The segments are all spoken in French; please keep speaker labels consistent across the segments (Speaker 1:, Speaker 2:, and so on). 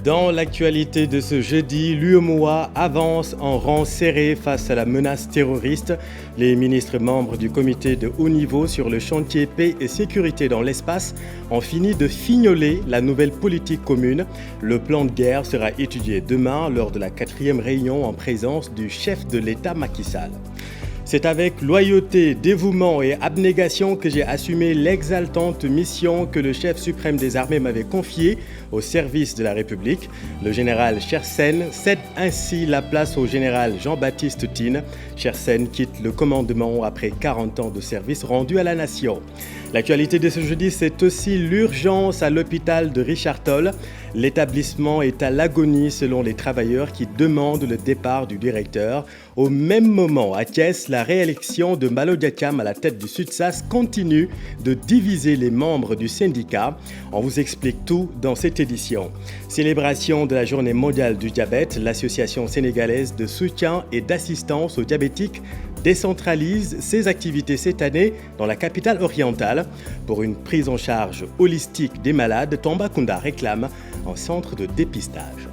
Speaker 1: Dans l'actualité de ce jeudi, l'UEMOA avance en rang serré face à la menace terroriste. Les ministres membres du comité de haut niveau sur le chantier paix et sécurité dans l'espace ont fini de fignoler la nouvelle politique commune. Le plan de guerre sera étudié demain lors de la 4e réunion en présence du chef de l'État Macky Sall. C'est avec loyauté, dévouement et abnégation que j'ai assumé l'exaltante mission que le chef suprême des armées m'avait confiée au service de la République. Le général Chersen cède ainsi la place au général Jean-Baptiste Tine. Chersen quitte le commandement après 40 ans de service rendu à la nation. L'actualité de ce jeudi, c'est aussi l'urgence à l'hôpital de Richard Toll. L'établissement est à l'agonie selon les travailleurs qui demandent le départ du directeur. Au même moment, à Thiès, la réélection de Malo Diakam à la tête du SUTSAS continue de diviser les membres du syndicat. On vous explique tout dans cette édition. Célébration de la journée mondiale du diabète, l'association sénégalaise de soutien et d'assistance aux diabétiques décentralise ses activités cette année dans la capitale orientale. Pour une prise en charge holistique des malades, Tambacounda réclame un centre de dépistage.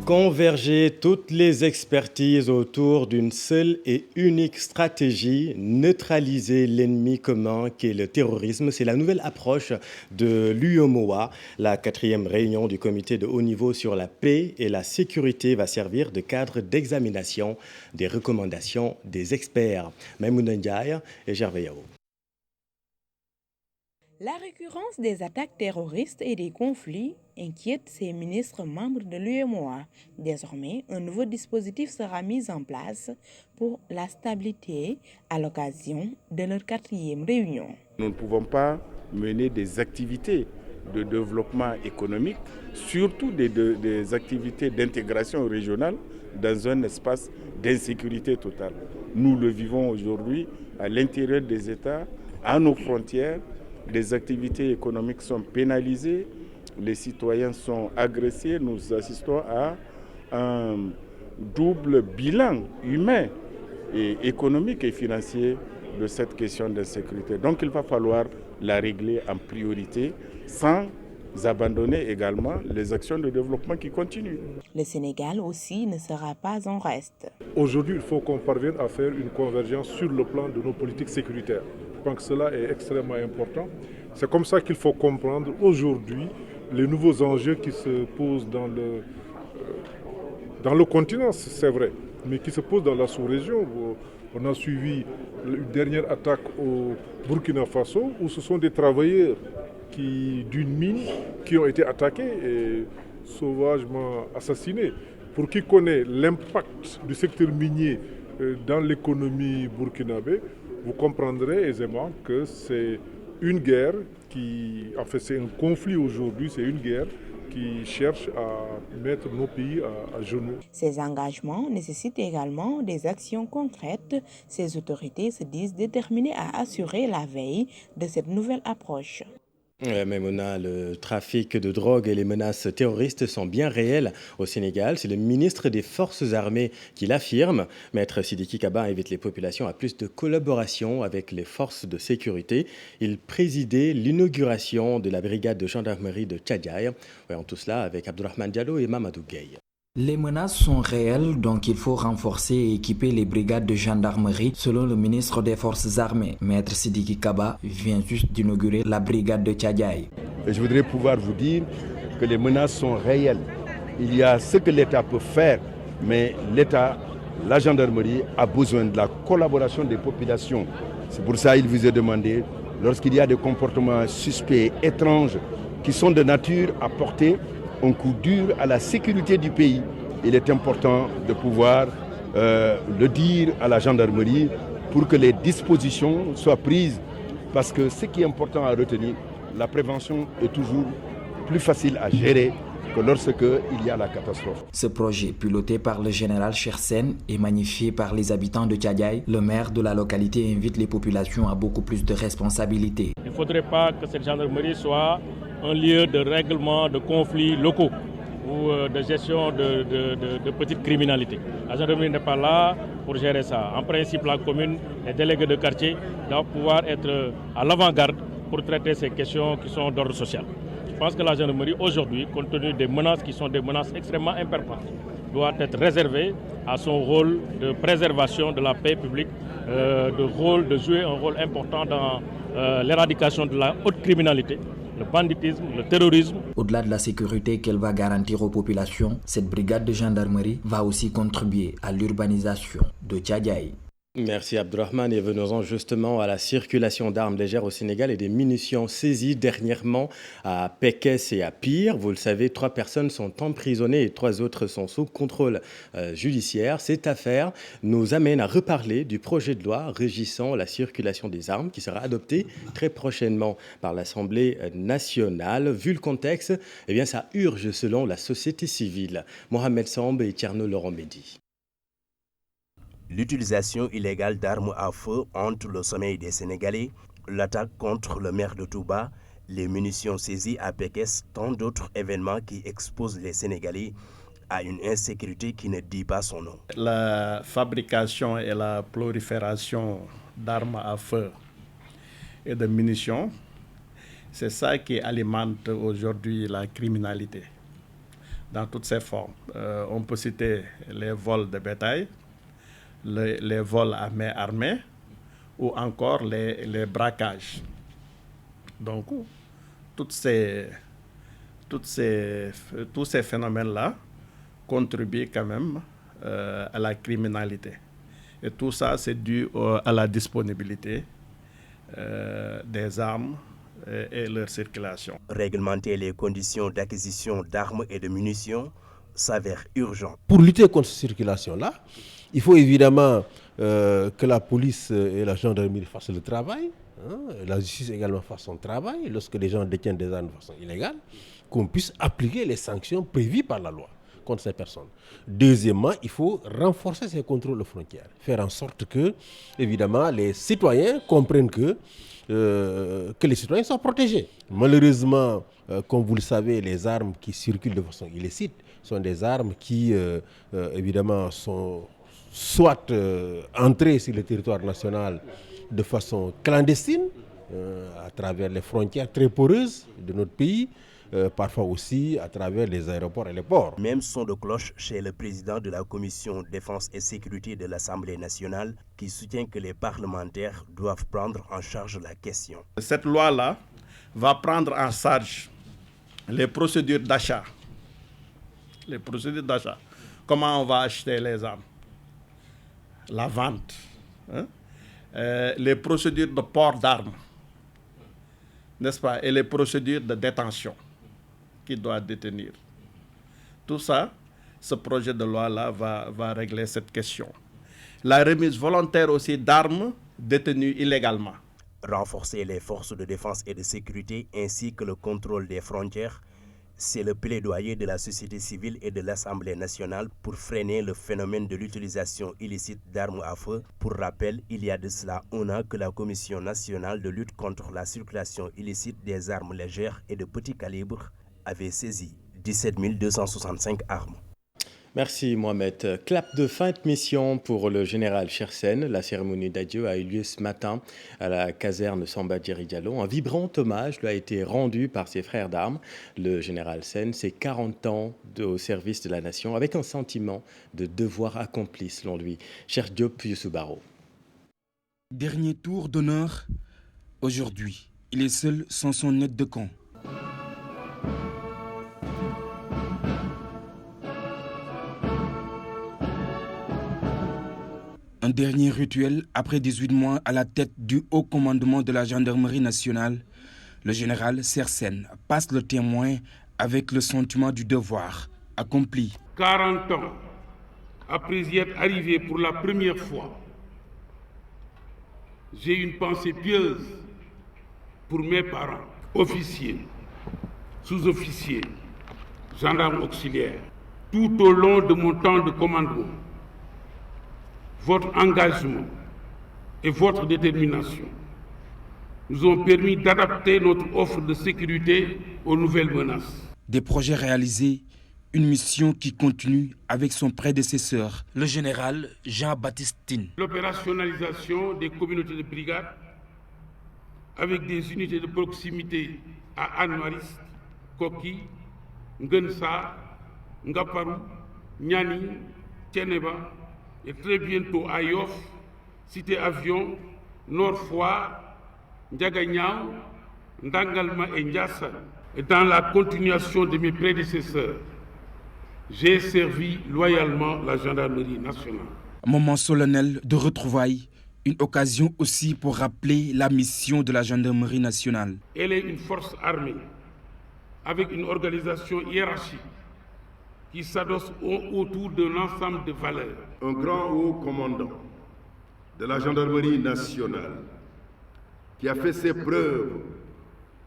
Speaker 1: Converger toutes les expertises autour d'une seule et unique stratégie, neutraliser l'ennemi commun qu'est le terrorisme. C'est la nouvelle approche de l'UEMOA. La 4e réunion du comité de haut niveau sur la paix et la sécurité va servir de cadre d'examination des recommandations des experts. Maïmouna Ndiaye et Gervais Yao.
Speaker 2: La récurrence des attaques terroristes et des conflits inquiète ces ministres membres de l'UEMOA. Désormais, un nouveau dispositif sera mis en place pour la stabilité à l'occasion de leur 4e réunion.
Speaker 3: Nous ne pouvons pas mener des activités de développement économique, surtout des activités d'intégration régionale dans un espace d'insécurité totale. Nous le vivons aujourd'hui à l'intérieur des États, à nos frontières. Les activités économiques sont pénalisées, les citoyens sont agressés, nous assistons à un double bilan humain et économique et financier de cette question d'insécurité. Donc il va falloir la régler en priorité sans abandonner également les actions de développement qui continuent.
Speaker 2: Le Sénégal aussi ne sera pas en reste.
Speaker 4: Aujourd'hui, il faut qu'on parvienne à faire une convergence sur le plan de nos politiques sécuritaires. Je pense que cela est extrêmement important. C'est comme ça qu'il faut comprendre aujourd'hui les nouveaux enjeux qui se posent dans le continent, c'est vrai, mais qui se posent dans la sous-région. On a suivi une dernière attaque au Burkina Faso où ce sont des travailleurs d'une mine qui ont été attaqués et sauvagement assassinés. Pour qui connaît l'impact du secteur minier dans l'économie burkinabé, vous comprendrez aisément que c'est une guerre c'est un conflit aujourd'hui, c'est une guerre qui cherche à mettre nos pays à genoux.
Speaker 2: Ces engagements nécessitent également des actions concrètes. Ces autorités se disent déterminées à assurer la veille de cette nouvelle approche.
Speaker 1: Maïmouna, le trafic de drogue et les menaces terroristes sont bien réels au Sénégal. C'est le ministre des Forces armées qui l'affirme. Maître Sidiki Kaba invite les populations à plus de collaboration avec les forces de sécurité. Il présidait l'inauguration de la brigade de gendarmerie de Tchadjaï. Voyons tout cela avec Abdourahmane Diallo et Mamadou Gueye.
Speaker 5: Les menaces sont réelles, donc il faut renforcer et équiper les brigades de gendarmerie, selon le ministre des Forces armées. Maître Sidiki Kaba vient juste d'inaugurer la brigade de Tchadjaï.
Speaker 6: Je voudrais pouvoir vous dire que les menaces sont réelles. Il y a ce que l'État peut faire, mais l'État, la gendarmerie, a besoin de la collaboration des populations. C'est pour ça qu'il vous est demandé, lorsqu'il y a des comportements suspects, étranges, qui sont de nature à porter un coup dur à la sécurité du pays. Il est important de pouvoir le dire à la gendarmerie pour que les dispositions soient prises. Parce que ce qui est important à retenir, la prévention est toujours plus facile à gérer que lorsqu'il y a la catastrophe.
Speaker 5: Ce projet, piloté par le général Chersen et magnifié par les habitants de Tchadjaï, le maire de la localité invite les populations à beaucoup plus de responsabilités.
Speaker 7: Il ne faudrait pas que cette gendarmerie soit un lieu de règlement de conflits locaux. ou de gestion de petites criminalités. La gendarmerie n'est pas là pour gérer ça. En principe, la commune, les délégués de quartier doivent pouvoir être à l'avant-garde pour traiter ces questions qui sont d'ordre social. Je pense que la gendarmerie, aujourd'hui, compte tenu des menaces qui sont des menaces extrêmement importantes, doit être réservée à son rôle de préservation de la paix publique, de jouer un rôle important dans l'éradication de la haute criminalité, le banditisme, le terrorisme.
Speaker 5: Au-delà de la sécurité qu'elle va garantir aux populations, cette brigade de gendarmerie va aussi contribuer à l'urbanisation de Tchadjaï.
Speaker 1: Merci Abdourahmane et venons-en justement à la circulation d'armes légères au Sénégal et des munitions saisies dernièrement à Pékesse et à Pire. Vous le savez, 3 personnes sont emprisonnées et 3 autres sont sous contrôle judiciaire. Cette affaire nous amène à reparler du projet de loi régissant la circulation des armes qui sera adopté très prochainement par l'Assemblée nationale. Vu le contexte, eh bien, ça urge selon la société civile. Mohamed Samb et Tierno Laurent Mehdi.
Speaker 8: L'utilisation illégale d'armes à feu hante le sommeil des Sénégalais, l'attaque contre le maire de Touba, les munitions saisies à Pékesse, tant d'autres événements qui exposent les Sénégalais à une insécurité qui ne dit pas son nom.
Speaker 9: La fabrication et la prolifération d'armes à feu et de munitions, c'est ça qui alimente aujourd'hui la criminalité dans toutes ses formes. On peut citer les vols de bétail, les vols à main armée ou encore les braquages. Donc, tous ces phénomènes-là contribuent quand même à la criminalité. Et tout ça, c'est dû à la disponibilité des armes et leur circulation.
Speaker 8: Réglementer les conditions d'acquisition d'armes et de munitions s'avère urgent.
Speaker 10: Pour lutter contre cette circulation-là, il faut évidemment que la police et la gendarmerie fassent le travail, la justice également fasse son travail, lorsque les gens détiennent des armes de façon illégale, qu'on puisse appliquer les sanctions prévues par la loi contre ces personnes. Deuxièmement, il faut renforcer ces contrôles aux frontières, faire en sorte que, évidemment, les citoyens comprennent que les citoyens sont protégés. Malheureusement, comme vous le savez, les armes qui circulent de façon illicite sont des armes qui, évidemment, sont soit entrées sur le territoire national de façon clandestine, à travers les frontières très poreuses de notre pays, parfois aussi à travers les aéroports et les ports.
Speaker 8: Même son de cloche chez le président de la Commission Défense et Sécurité de l'Assemblée nationale qui soutient que les parlementaires doivent prendre en charge la question.
Speaker 9: Cette loi-là va prendre en charge les procédures d'achat. Les procédures d'achat. Comment on va acheter les armes? La vente. Les procédures de port d'armes. N'est-ce pas? Et les procédures de détention qui doit détenir. Tout ça, ce projet de loi-là va régler cette question. La remise volontaire aussi d'armes détenues illégalement.
Speaker 8: Renforcer les forces de défense et de sécurité ainsi que le contrôle des frontières, c'est le plaidoyer de la société civile et de l'Assemblée nationale pour freiner le phénomène de l'utilisation illicite d'armes à feu. Pour rappel, il y a de cela un an que la Commission nationale de lutte contre la circulation illicite des armes légères et de petit calibre avait saisi 17 265 armes.
Speaker 1: Merci Mohamed. Clap de fin de mission pour le général Chersen. La cérémonie d'adieu a eu lieu ce matin à la caserne Samba Diéry Diallo. Un vibrant hommage lui a été rendu par ses frères d'armes. Le général Sen, ses 40 ans au service de la nation, avec un sentiment de devoir accompli selon lui. Cheikh Diop Youssou-Baro.
Speaker 11: Dernier tour d'honneur. Aujourd'hui, il est seul sans son aide de camp. Un dernier rituel après 18 mois à la tête du haut commandement de la gendarmerie nationale. Le général Chersen passe le témoin avec le sentiment du devoir accompli.
Speaker 12: 40 ans après y être arrivé pour la première fois, j'ai une pensée pieuse pour mes parents, officiers, sous-officiers, gendarmes auxiliaires. Tout au long de mon temps de commandement, votre engagement et votre détermination nous ont permis d'adapter notre offre de sécurité aux nouvelles menaces.
Speaker 11: Des projets réalisés, Une mission qui continue avec son prédécesseur, le général Jean-Baptiste Tine.
Speaker 12: L'opérationnalisation des communautés de brigade avec des unités de proximité à Anne-Mariste, Koki, Ngensa, Ngaparou, Niani, Tieneba et très bientôt à Yoff, Cité Avion, Nord-Foire, Ndiaganyao, Ndangalma et Ndiassa. Et dans la continuation de mes prédécesseurs, j'ai servi loyalement la gendarmerie nationale.
Speaker 11: Un moment solennel de retrouvailles, une occasion aussi pour rappeler la mission de la gendarmerie nationale.
Speaker 12: Elle est une force armée avec une organisation hiérarchique qui s'adosse autour d'un ensemble de valeurs.
Speaker 6: Un grand haut commandant de la gendarmerie nationale qui a fait ses preuves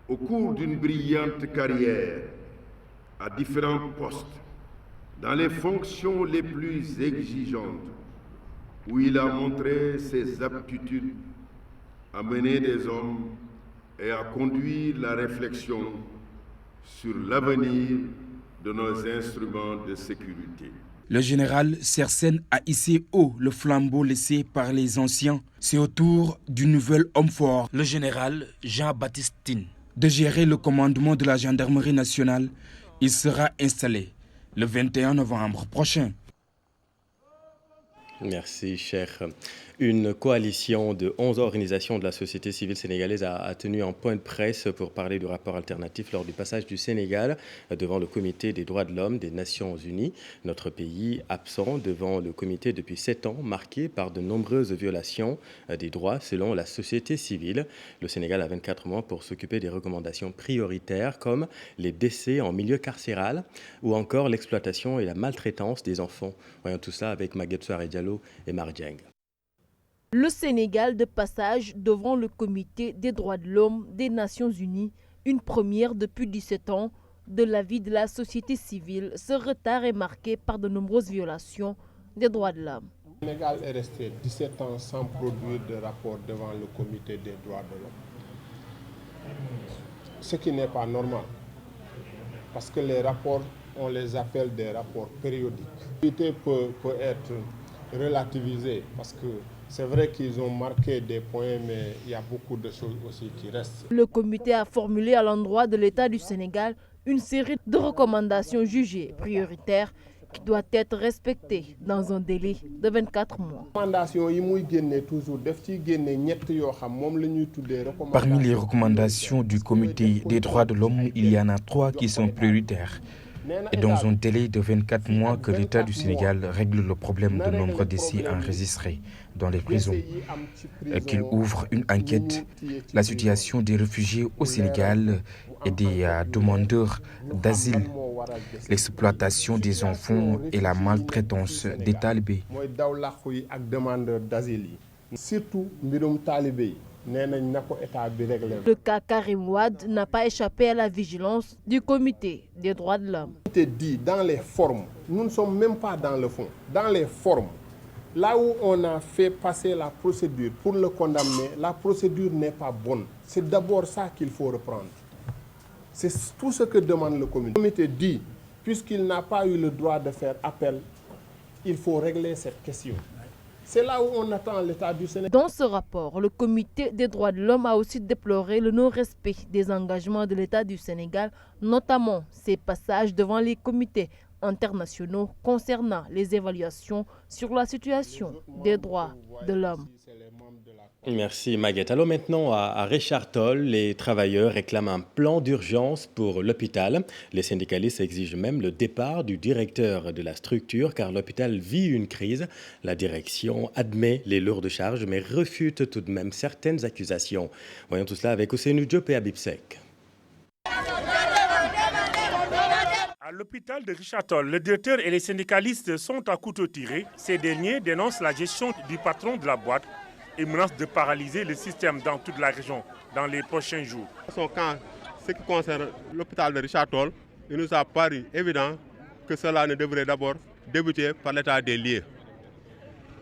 Speaker 6: au cours d'une brillante carrière à différents postes dans les fonctions les plus exigeantes, où il a montré ses aptitudes à mener des hommes et à conduire la réflexion sur l'avenir de nos instruments de sécurité.
Speaker 11: Le général Sersen a hissé haut le flambeau laissé par les anciens. C'est au tour du nouvel homme fort, le général Jean-Baptiste Tine, de gérer le commandement de la gendarmerie nationale. Il sera installé le 21 novembre prochain.
Speaker 1: Merci, cher. Une coalition de 11 organisations de la société civile sénégalaise a tenu un point de presse pour parler du rapport alternatif lors du passage du Sénégal devant le Comité des droits de l'homme des Nations Unies. Notre pays absent devant le comité depuis 7 ans, marqué par de nombreuses violations des droits selon la société civile. Le Sénégal a 24 mois pour s'occuper des recommandations prioritaires comme les décès en milieu carcéral ou encore l'exploitation et la maltraitance des enfants. Voyons tout ça avec Maguette Souare Diallo et Mardieng.
Speaker 13: Le Sénégal de passage devant le Comité des droits de l'homme des Nations Unies, une première depuis 17 ans de la vie de la société civile. Ce retard est marqué par de nombreuses violations des droits de l'homme.
Speaker 14: Le Sénégal est resté 17 ans sans produire de rapport devant le Comité des droits de l'homme. Ce qui n'est pas normal, parce que les rapports, on les appelle des rapports périodiques. Le comité peut être relativisé parce que c'est vrai qu'ils ont marqué des points, mais il y a beaucoup de choses aussi qui restent.
Speaker 13: Le comité a formulé à l'endroit de l'État du Sénégal une série de recommandations jugées prioritaires qui doivent être respectées dans un délai de 24 mois.
Speaker 11: Parmi les recommandations du Comité des droits de l'homme, il y en a 3 qui sont prioritaires. Et dans un délai de 24 mois que l'État du Sénégal règle le problème de nombreux décès enregistrés dans les prisons, qu'il ouvre une enquête, la situation des réfugiés au Sénégal et des demandeurs d'asile, l'exploitation des enfants et la maltraitance des talibés.
Speaker 14: Surtout,
Speaker 13: le cas Karim Wade n'a pas échappé à la vigilance du Comité des droits de l'homme.
Speaker 14: Dit dans les formes, nous ne sommes même pas dans le fond, dans les formes. Là où on a fait passer la procédure pour le condamner, la procédure n'est pas bonne. C'est d'abord ça qu'il faut reprendre. C'est tout ce que demande le comité. Le comité dit, puisqu'il n'a pas eu le droit de faire appel, il faut régler cette question. C'est là où on attend l'État du Sénégal.
Speaker 13: Dans ce rapport, le Comité des droits de l'homme a aussi déploré le non-respect des engagements de l'État du Sénégal, notamment ses passages devant les comités internationaux concernant les évaluations sur la situation des droits de l'homme.
Speaker 1: Merci Maguette. Alors maintenant à Richard Toll, les travailleurs réclament un plan d'urgence pour l'hôpital. Les syndicalistes exigent même le départ du directeur de la structure car l'hôpital vit une crise. La direction admet les lourdes charges mais refute tout de même certaines accusations. Voyons tout cela avec Ousseynou Diop et Habib Sek.
Speaker 15: À l'hôpital de Richard Toll, le directeur et les syndicalistes sont à couteau tiré. Ces derniers dénoncent la gestion du patron de la boîte et menacent de paralyser le système dans toute la région dans les prochains jours.
Speaker 16: Quand ce qui concerne l'hôpital de Richard Toll, il nous a paru évident que cela ne devrait d'abord débuter par l'état des lieux.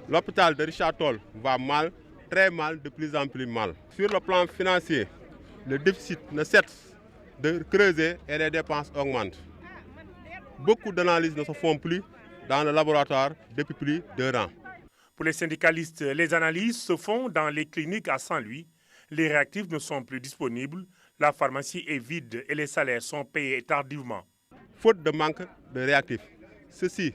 Speaker 16: L'hôpital de Richard Toll va mal, très mal, de plus en plus mal. Sur le plan financier, le déficit ne cesse de creuser et les dépenses augmentent. beaucoup d'analyses ne se font plus dans le laboratoire depuis plus d'1 an.
Speaker 15: Pour les syndicalistes, les analyses se font dans les cliniques à Saint-Louis. Les réactifs ne sont plus disponibles, la pharmacie est vide et les salaires sont payés tardivement.
Speaker 16: Faute de manque de réactifs, ceci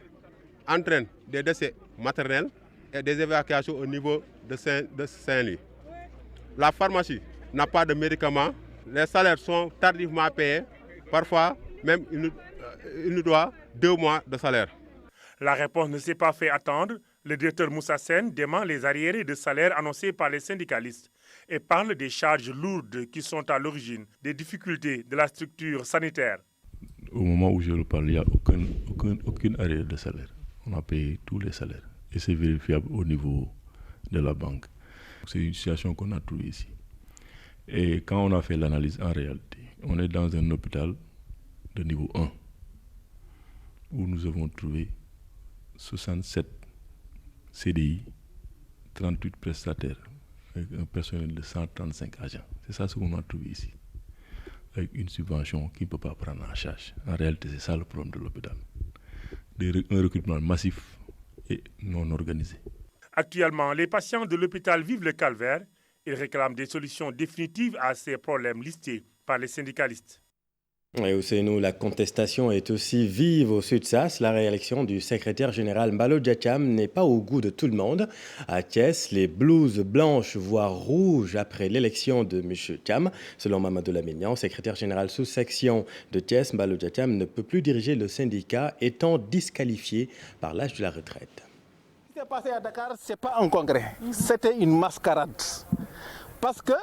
Speaker 16: entraîne des décès maternels et des évacuations au niveau de Saint-Louis. La pharmacie n'a pas de médicaments, les salaires sont tardivement payés, parfois même il nous doit 2 mois de salaire.
Speaker 15: La réponse ne s'est pas fait attendre. Le directeur Moussa Sen dément les arriérés de salaire annoncés par les syndicalistes et parle des charges lourdes qui sont à l'origine des difficultés de la structure sanitaire.
Speaker 17: Au moment où je le parle, il n'y a aucune arriéré de salaire. On a payé tous les salaires et c'est vérifiable au niveau de la banque. C'est une situation qu'on a trouvée ici. Et quand on a fait l'analyse, en réalité, on est dans un hôpital de niveau 1 où nous avons trouvé 67 CDI, 38 prestataires, avec un personnel de 135 agents. C'est ça ce qu'on a trouvé ici, avec une subvention qui ne peut pas prendre en charge. En réalité, c'est ça le problème de l'hôpital. Un recrutement massif et non organisé.
Speaker 15: Actuellement, les patients de l'hôpital vivent le calvaire. Ils réclament des solutions définitives à ces problèmes listés par les syndicalistes.
Speaker 1: Et au CNO, la contestation est aussi vive au Sud-Sas. La réélection du secrétaire général Mballo Dia Thiam n'est pas au goût de tout le monde. À Thiès, les blouses blanches voire rouges après l'élection de M. Thiam. Selon Mamadou Lamignan, secrétaire général sous-section de Thiès, Mballo Dia Thiam ne peut plus diriger le syndicat étant disqualifié par l'âge de la retraite.
Speaker 18: Ce qui s'est passé à Dakar, ce n'est pas un congrès, c'était une mascarade. Parce que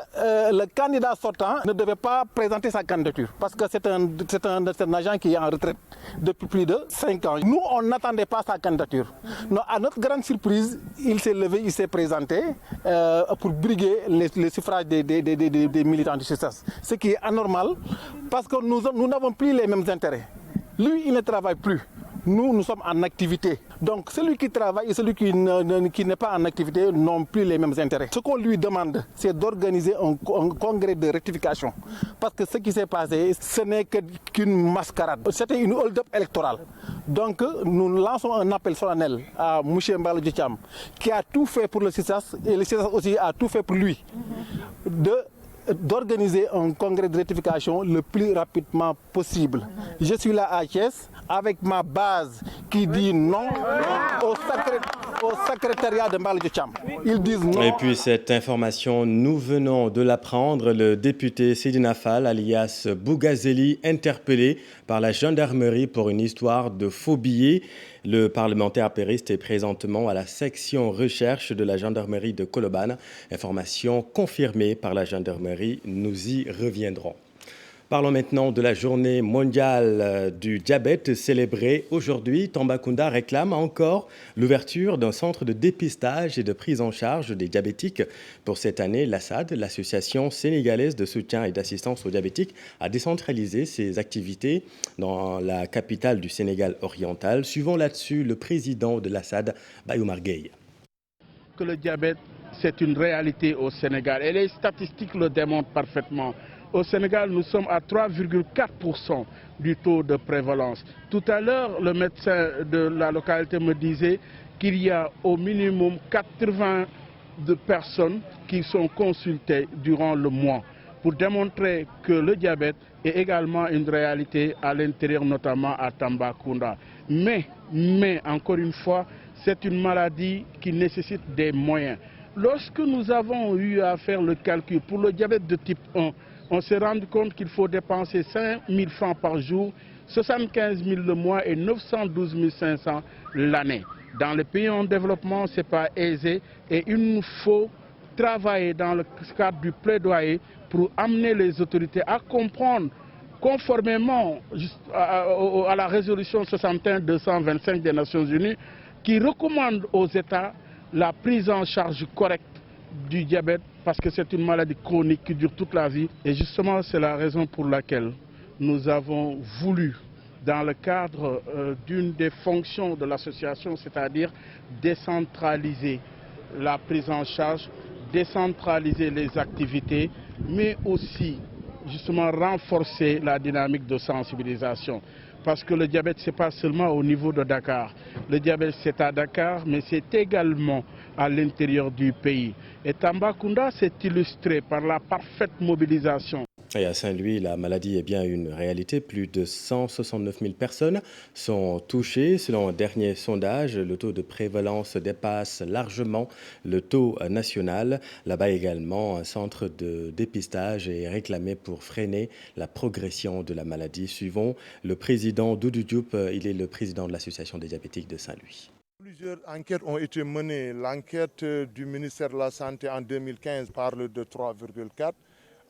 Speaker 18: le candidat sortant ne devait pas présenter sa candidature. Parce que c'est un agent qui est en retraite depuis plus de 5 ans. Nous, on n'attendait pas sa candidature. Non, à notre grande surprise, il s'est levé, il s'est présenté pour briguer les suffrages des militants du Sud-Sas. Ce qui est anormal parce que nous n'avons plus les mêmes intérêts. Lui, il ne travaille plus. Nous sommes en activité. Donc celui qui travaille et celui qui n'est pas en activité n'ont plus les mêmes intérêts. Ce qu'on lui demande, c'est d'organiser un congrès de rectification. Parce que ce qui s'est passé, ce n'est qu'une mascarade. C'était une hold-up électorale. Donc nous lançons un appel solennel à M. Mballo Dia Thiam, qui a tout fait pour le Sud-Sas et le Sud-Sas aussi a tout fait pour lui, d'organiser un congrès de rectification le plus rapidement possible. Je suis là à Thiès avec ma base qui dit non au secrétariat de Mballo Dia Thiam. Ils disent non.
Speaker 1: Et puis cette information, nous venons de l'apprendre, le député Sidina Fall, alias Bougazeli, interpellé par la gendarmerie pour une histoire de faux billets. Le parlementaire apériste est présentement à la section recherche de la gendarmerie de Colobane. Information confirmée par la gendarmerie, nous y reviendrons. Parlons maintenant de la journée mondiale du diabète célébrée aujourd'hui. Tambacounda réclame encore l'ouverture d'un centre de dépistage et de prise en charge des diabétiques. Pour cette année, l'ASAD, l'Association sénégalaise de soutien et d'assistance aux diabétiques, a décentralisé ses activités dans la capitale du Sénégal oriental. Suivons là-dessus le président de l'ASAD, Bayoumar Gueye.
Speaker 19: Que le diabète, c'est une réalité au Sénégal et les statistiques le démontrent parfaitement. Au Sénégal, nous sommes à 3,4% du taux de prévalence. Tout à l'heure, le médecin de la localité me disait qu'il y a au minimum 80 de personnes qui sont consultées durant le mois pour démontrer que le diabète est également une réalité à l'intérieur, notamment à Tambacounda. Mais encore une fois, c'est une maladie qui nécessite des moyens. Lorsque nous avons eu à faire le calcul pour le diabète de type 1, on s'est rendu compte qu'il faut dépenser 5 000 francs par jour, 75 000 le mois et 912 500 l'année. Dans les pays en développement, ce n'est pas aisé et il nous faut travailler dans le cadre du plaidoyer pour amener les autorités à comprendre, conformément à la résolution 61-225 des Nations Unies, qui recommande aux États la prise en charge correcte du diabète parce que c'est une maladie chronique qui dure toute la vie. Et justement, c'est la raison pour laquelle nous avons voulu, dans le cadre d'une des fonctions de l'association, c'est-à-dire décentraliser la prise en charge, décentraliser les activités, mais aussi justement renforcer la dynamique de sensibilisation. parce que le diabète, ce n'est pas seulement au niveau de Dakar. Le diabète, c'est à Dakar, mais c'est également à l'intérieur du pays. Et Tambacounda s'est illustré par la parfaite mobilisation.
Speaker 1: Et à Saint-Louis, la maladie est bien une réalité. Plus de 169 000 personnes sont touchées. Selon un dernier sondage, le taux de prévalence dépasse largement le taux national. Là-bas également, un centre de dépistage est réclamé pour freiner la progression de la maladie. Suivons le président Doudou Diop. Il est le président de l'Association des diabétiques de Saint-Louis.
Speaker 20: Plusieurs enquêtes ont été menées. L'enquête du ministère de la Santé en 2015 parle de 3,4.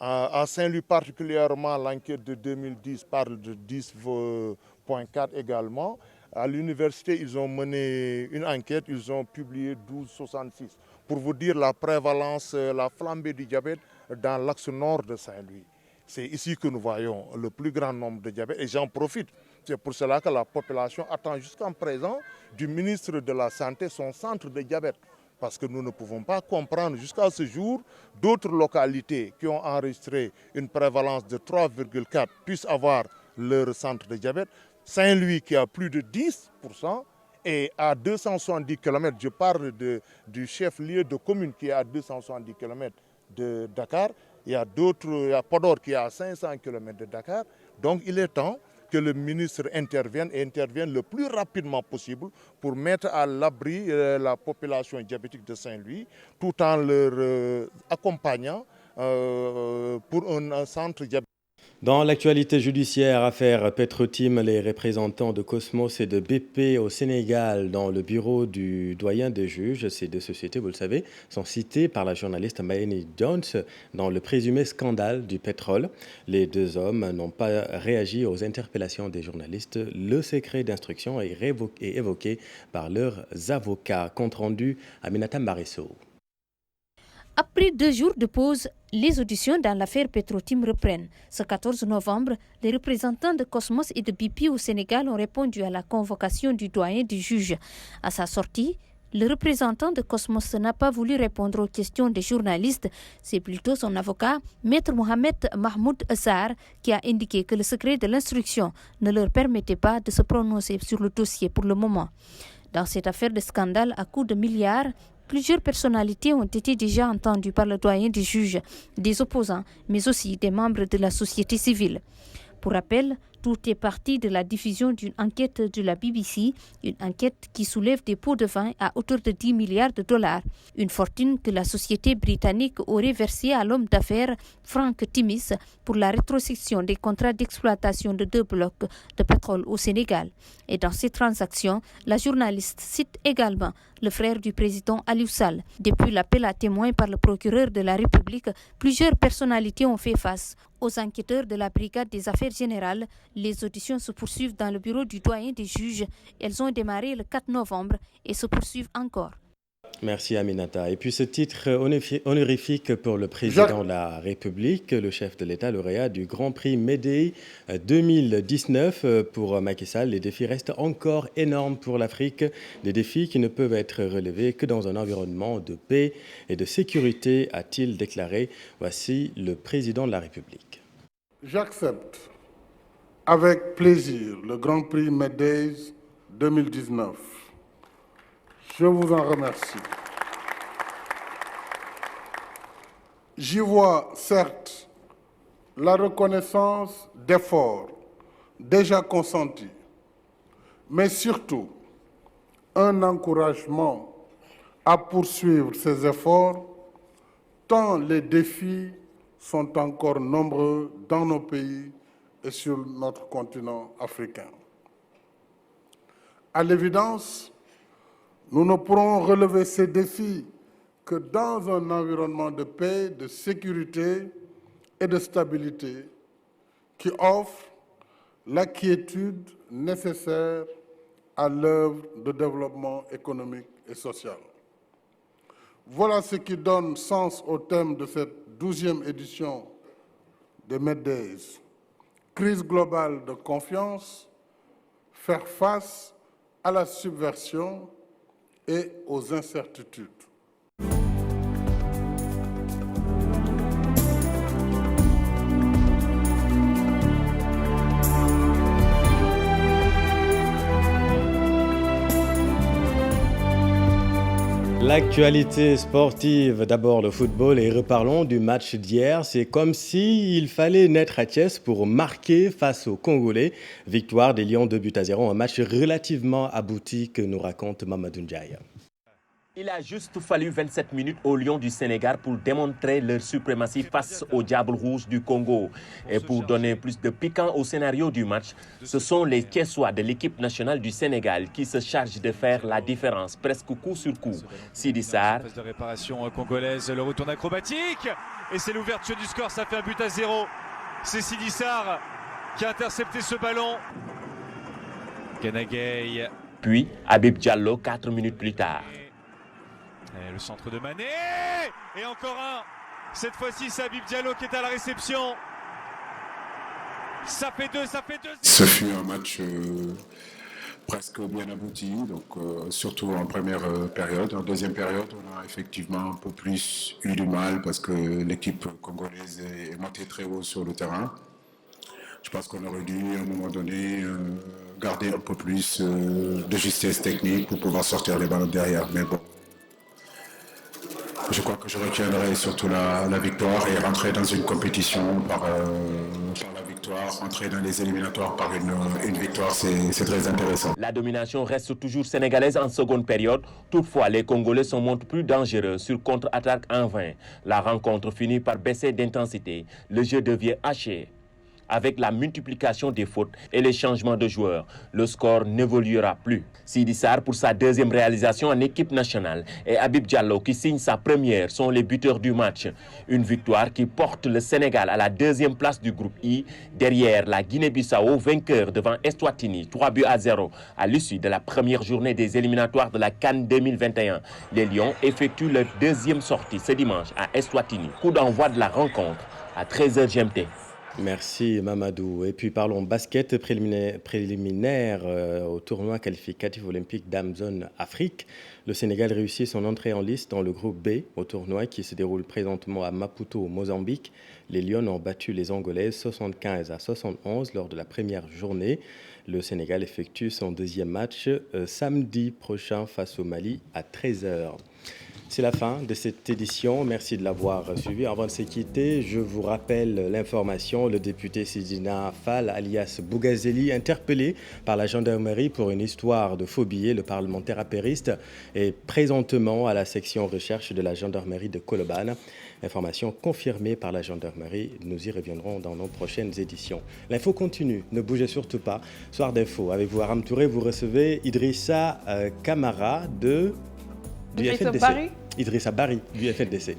Speaker 20: À Saint-Louis particulièrement, l'enquête de 2010 parle de 10,4 également. À l'université, ils ont mené une enquête, ils ont publié 12,66. Pour vous dire la prévalence, la flambée du diabète dans l'axe nord de Saint-Louis. C'est ici que nous voyons le plus grand nombre de diabètes et j'en profite. C'est pour cela que la population attend jusqu'en présent du ministre de la Santé son centre de diabète. Parce que nous ne pouvons pas comprendre jusqu'à ce jour d'autres localités qui ont enregistré une prévalence de 3,4 puissent avoir leur centre de diabète. Saint-Louis qui a plus de 10% et à 270 km, je parle du chef-lieu de commune qui est à 270 km de Dakar. Il y a Podor qui est à 500 km de Dakar. Donc il est temps que le ministre intervienne le plus rapidement possible pour mettre à l'abri la population diabétique de Saint-Louis tout en leur accompagnant pour un centre diabétique.
Speaker 1: Dans l'actualité judiciaire, affaire Petro-Tim, les représentants de Cosmos et de BP au Sénégal dans le bureau du doyen des juges, ces deux sociétés, vous le savez, sont citées par la journaliste Mayeni Jones dans le présumé scandale du pétrole. Les deux hommes n'ont pas réagi aux interpellations des journalistes. Le secret d'instruction est évoqué par leurs avocats. Compte rendu Aminata Marisso.
Speaker 21: Après 2 jours de pause, les auditions dans l'affaire Petro-Tim reprennent. Ce 14 novembre, les représentants de Cosmos et de BP au Sénégal ont répondu à la convocation du doyen du juge. À sa sortie, le représentant de Cosmos n'a pas voulu répondre aux questions des journalistes. C'est plutôt son avocat, Maître Mohamed Mahmoud Azar, qui a indiqué que le secret de l'instruction ne leur permettait pas de se prononcer sur le dossier pour le moment. Dans cette affaire de scandale à coût de milliards, plusieurs personnalités ont été déjà entendues par le doyen du juge, des opposants, mais aussi des membres de la société civile. Pour rappel, tout est parti de la diffusion d'une enquête de la BBC, une enquête qui soulève des pots de vin à hauteur de 10 milliards de dollars, une fortune que la société britannique aurait versée à l'homme d'affaires Frank Timis pour la rétrocession des contrats d'exploitation de 2 blocs de pétrole au Sénégal. Et dans ces transactions, la journaliste cite également le frère du président Aliou Sall. Depuis l'appel à témoins par le procureur de la République, plusieurs personnalités ont fait face aux enquêteurs de la brigade des affaires générales. Les auditions se poursuivent dans le bureau du doyen des juges. Elles ont démarré le 4 novembre et se poursuivent encore.
Speaker 1: Merci Aminata. Et puis ce titre honorifique pour le président de la République, le chef de l'État lauréat du Grand Prix Médée 2019 pour Macky Sall. Les défis restent encore énormes pour l'Afrique, des défis qui ne peuvent être relevés que dans un environnement de paix et de sécurité, a-t-il déclaré. Voici le président de la République.
Speaker 22: J'accepte avec plaisir le Grand Prix Médée 2019. Je vous en remercie. J'y vois certes la reconnaissance d'efforts déjà consentis, mais surtout un encouragement à poursuivre ces efforts tant les défis sont encore nombreux dans nos pays et sur notre continent africain. À l'évidence, nous ne pourrons relever ces défis que dans un environnement de paix, de sécurité et de stabilité qui offre la quiétude nécessaire à l'œuvre de développement économique et social. Voilà ce qui donne sens au thème de cette 12e édition des Meddays. Crise globale de confiance, faire face à la subversion et aux incertitudes.
Speaker 1: L'actualité sportive, d'abord le football et reparlons du match d'hier. C'est comme s'il fallait naître à Thiès pour marquer face aux Congolais. Victoire des Lions 2-0, un match relativement abouti que nous raconte Mamadou Ndiaye.
Speaker 3: Il a juste fallu 27 minutes aux Lions du Sénégal pour démontrer leur suprématie face aux Diables Rouges du Congo. Et pour donner plus de piquant au scénario du match, ce sont les Thiessois de l'équipe nationale du Sénégal qui se chargent de faire la différence, presque coup sur coup. Sidi Sarr.
Speaker 4: Phase de réparation congolaise, le retour acrobatique. Et c'est l'ouverture du score, ça fait 1-0. C'est Sidi Sarr qui a intercepté ce ballon. Ganagay.
Speaker 3: Puis Habib Diallo 4 minutes plus tard.
Speaker 4: Et le centre de Mané. Et encore un. Cette fois-ci, c'est Habib Diallo qui est à la réception. Ça fait deux.
Speaker 23: Ce fut un match presque bien abouti, donc surtout en première période. En deuxième période, on a effectivement un peu plus eu du mal parce que l'équipe congolaise est montée très haut sur le terrain. Je pense qu'on aurait dû, à un moment donné, garder un peu plus de justesse technique pour pouvoir sortir les ballons derrière. Mais bon, je crois que je retiendrai surtout la victoire et rentrer dans une compétition par la victoire, rentrer dans les éliminatoires par une victoire, c'est très intéressant.
Speaker 3: La domination reste toujours sénégalaise en seconde période. Toutefois, les Congolais se montrent plus dangereux sur contre-attaque en vain. La rencontre finit par baisser d'intensité. Le jeu devient haché. Avec la multiplication des fautes et les changements de joueurs, le score n'évoluera plus. Sidi Sarr pour sa deuxième réalisation en équipe nationale et Habib Diallo qui signe sa première sont les buteurs du match. Une victoire qui porte le Sénégal à la deuxième place du groupe I, derrière la Guinée-Bissau, vainqueur devant Eswatini, 3-0 à l'issue de la première journée des éliminatoires de la CAN 2021. Les Lions effectuent leur deuxième sortie ce dimanche à Eswatini. Coup d'envoi de la rencontre à 13h GMT.
Speaker 1: Merci Mamadou. Et puis parlons basket préliminaire au tournoi qualificatif olympique Dames Zone Afrique. Le Sénégal réussit son entrée en liste dans le groupe B au tournoi qui se déroule présentement à Maputo au Mozambique. Les Lions ont battu les Angolaises 75-71 lors de la première journée. Le Sénégal effectue son deuxième match samedi prochain face au Mali à 13h. C'est la fin de cette édition. Merci de l'avoir suivi. Avant de se quitter, je vous rappelle l'information. Le député Sidina Fall, alias Bougazeli, interpellé par la gendarmerie pour une histoire de faux billets. Le parlementaire apériste est présentement à la section recherche de la gendarmerie de Colobane. Information confirmée par la gendarmerie. Nous y reviendrons dans nos prochaines éditions. L'info continue. Ne bougez surtout pas. Soir d'info. Avec vous, Aram Touré, vous recevez Idrissa Camara du FNDC. Idrissa Barry du FNDC.